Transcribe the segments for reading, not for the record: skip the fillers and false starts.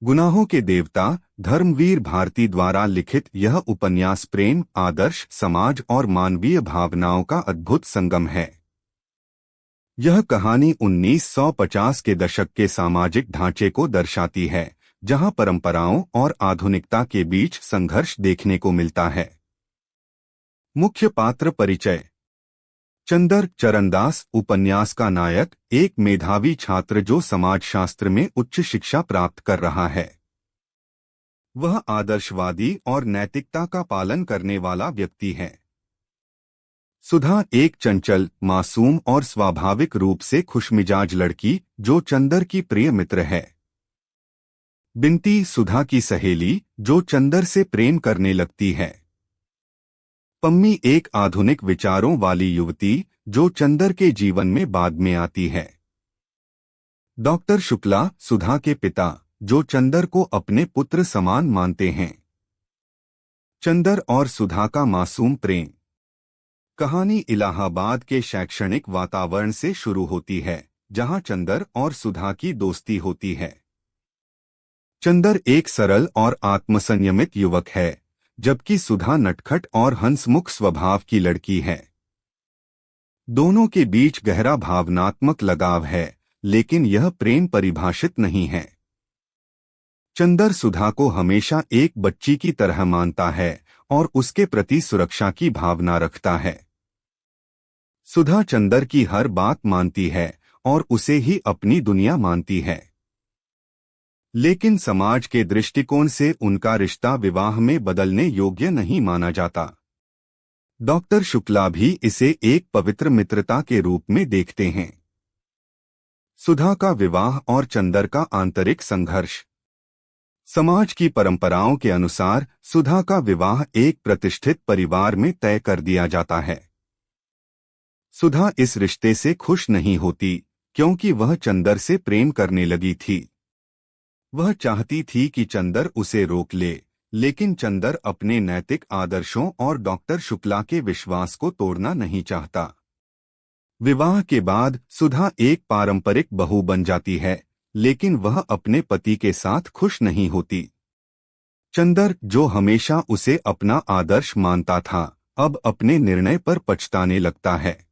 गुनाहों के देवता धर्मवीर भारती द्वारा लिखित यह उपन्यास प्रेम, आदर्श, समाज और मानवीय भावनाओं का अद्भुत संगम है। यह कहानी 1950 के दशक के सामाजिक ढांचे को दर्शाती है, जहां परंपराओं और आधुनिकता के बीच संघर्ष देखने को मिलता है। मुख्य पात्र परिचय। चंदर चरणदास उपन्यास का नायक एक मेधावी छात्र जो समाजशास्त्र में उच्च शिक्षा प्राप्त कर रहा है। वह आदर्शवादी और नैतिकता का पालन करने वाला व्यक्ति है। सुधा एक चंचल, मासूम और स्वाभाविक रूप से खुशमिजाज लड़की जो चंदर की प्रिय मित्र है। बिंती सुधा की सहेली जो चंदर से प्रेम करने लगती है। पम्मी एक आधुनिक विचारों वाली युवती जो चंदर के जीवन में बाद में आती है। डॉक्टर शुक्ला सुधा के पिता जो चंदर को अपने पुत्र समान मानते हैं। चंदर और सुधा का मासूम प्रेम। कहानी इलाहाबाद के शैक्षणिक वातावरण से शुरू होती है, जहां चंदर और सुधा की दोस्ती होती है। चंदर एक सरल और आत्मसंयमित युवक है, जबकि सुधा नटखट और हंसमुख स्वभाव की लड़की है। दोनों के बीच गहरा भावनात्मक लगाव है, लेकिन यह प्रेम परिभाषित नहीं है। चंदर सुधा को हमेशा एक बच्ची की तरह मानता है और उसके प्रति सुरक्षा की भावना रखता है। सुधा चंदर की हर बात मानती है और उसे ही अपनी दुनिया मानती है। लेकिन समाज के दृष्टिकोण से उनका रिश्ता विवाह में बदलने योग्य नहीं माना जाता। डॉक्टर शुक्ला भी इसे एक पवित्र मित्रता के रूप में देखते हैं। सुधा का विवाह और चंदर का आंतरिक संघर्ष। समाज की परंपराओं के अनुसार सुधा का विवाह एक प्रतिष्ठित परिवार में तय कर दिया जाता है। सुधा इस रिश्ते से खुश नहीं होती, क्योंकि वह चंदर से प्रेम करने लगी थी। वह चाहती थी कि चंदर उसे रोक ले, लेकिन चंदर अपने नैतिक आदर्शों और डॉक्टर शुक्ला के विश्वास को तोड़ना नहीं चाहता। विवाह के बाद सुधा एक पारंपरिक बहू बन जाती है, लेकिन वह अपने पति के साथ खुश नहीं होती। चंदर, जो हमेशा उसे अपना आदर्श मानता था, अब अपने निर्णय पर पछताने लगता है।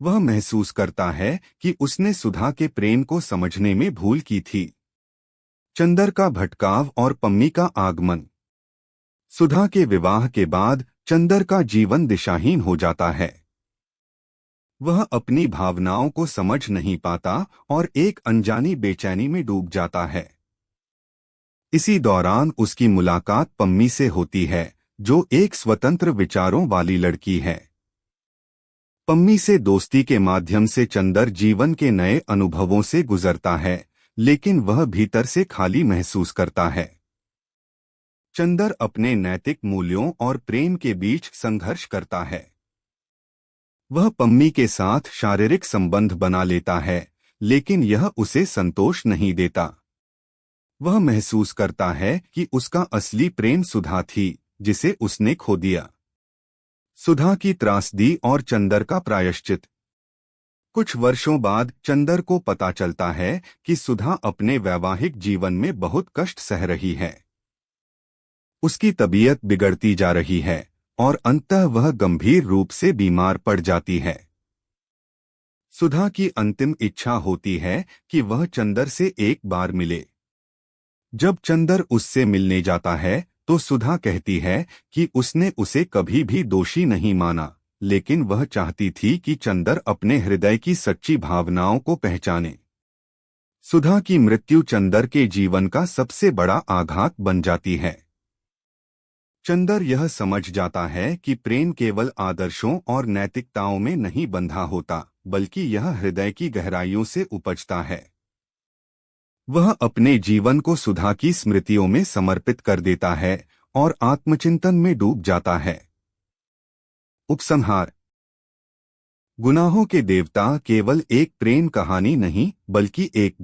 वह महसूस करता है कि उसने सुधा के प्रेम को समझने में भूल की थी। चंदर का भटकाव और पम्मी का आगमन। सुधा के विवाह के बाद चंदर का जीवन दिशाहीन हो जाता है। वह अपनी भावनाओं को समझ नहीं पाता और एक अनजानी बेचैनी में डूब जाता है। इसी दौरान उसकी मुलाकात पम्मी से होती है, जो एक स्वतंत्र विचारों वाली लड़की है। पम्मी से दोस्ती के माध्यम से चंदर जीवन के नए अनुभवों से गुजरता है, लेकिन वह भीतर से खाली महसूस करता है। चंदर अपने नैतिक मूल्यों और प्रेम के बीच संघर्ष करता है। वह पम्मी के साथ शारीरिक संबंध बना लेता है, लेकिन यह उसे संतोष नहीं देता। वह महसूस करता है कि उसका असली प्रेम सुधा थी, जिसे उसने खो दिया। सुधा की त्रासदी और चंदर का प्रायश्चित। कुछ वर्षों बाद चंदर को पता चलता है कि सुधा अपने वैवाहिक जीवन में बहुत कष्ट सह रही है। उसकी तबीयत बिगड़ती जा रही है और अंततः वह गंभीर रूप से बीमार पड़ जाती है। सुधा की अंतिम इच्छा होती है कि वह चंदर से एक बार मिले। जब चंदर उससे मिलने जाता है तो सुधा कहती है कि उसने उसे कभी भी दोषी नहीं माना, लेकिन वह चाहती थी कि चंदर अपने हृदय की सच्ची भावनाओं को पहचाने। सुधा की मृत्यु चंदर के जीवन का सबसे बड़ा आघात बन जाती है। चंदर यह समझ जाता है कि प्रेम केवल आदर्शों और नैतिकताओं में नहीं बंधा होता, बल्कि यह हृदय की गहराइयों से उपजता है। वह अपने जीवन को सुधा की स्मृतियों में समर्पित कर देता है और आत्मचिंतन में डूब जाता है। उपसंहार। गुनाहों के देवता केवल एक प्रेम कहानी नहीं, बल्कि एक